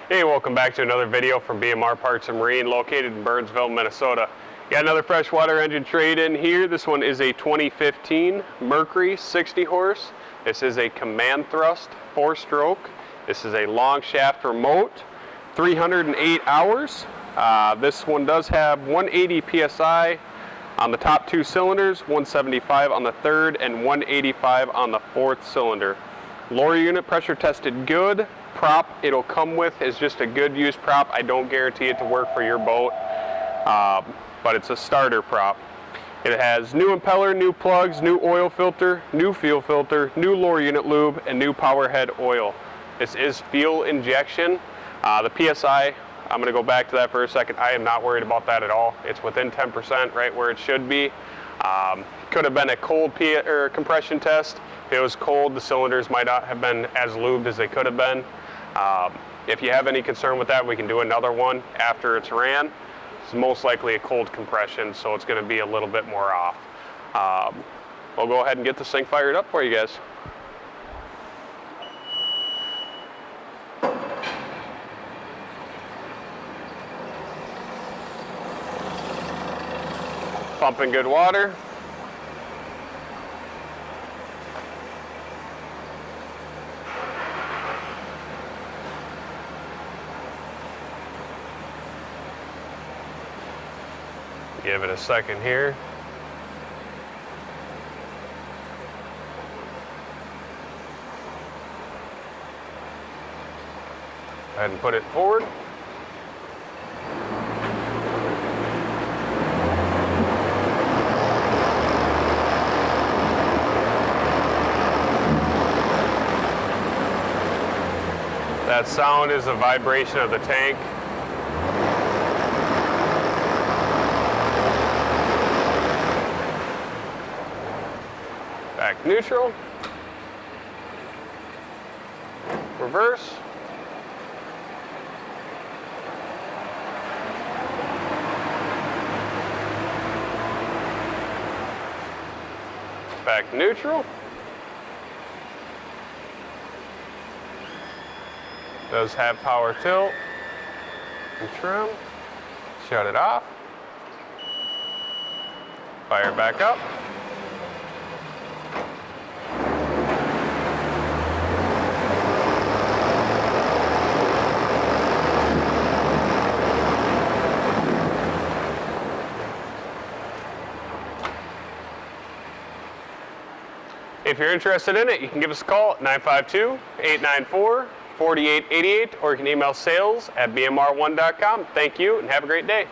Hey, welcome back to another video from BMR Parts and Marine, located in Burnsville, Minnesota. Got another freshwater engine trade-in here. This one is a 2015 Mercury 60 horse. This is a command thrust 4-stroke. This is a long shaft remote, 308 hours. This one does have 180 PSI on the top two cylinders, 175 on the third, and 185 on the fourth cylinder. Lower unit pressure tested good. Prop it'll come with is just a good used prop. I don't guarantee it to work for your boat, but it's a starter prop. It has new impeller, new plugs, new oil filter, new fuel filter, new lower unit lube, and new power head oil. This is fuel injection. The PSI, I'm going to go back to that for a second. I am not worried about that at all. It's within 10%, right where it should be. Could have been a cold compression test. If it was cold, the cylinders might not have been as lubed as they could have been. If you have any concern with that, we can do another one after it's ran. It's most likely a cold compression, so it's going to be a little bit more off. We'll go ahead and get this thing fired up for you guys. Pumping good water. Give it a second here. Go ahead and put it forward. That sound is a vibration of the tank. Back neutral, reverse, back neutral, does have power tilt and trim, shut it off, fire back up. If you're interested in it, you can give us a call at 952-894-4888, or you can email sales@bmr1.com. Thank you and have a great day.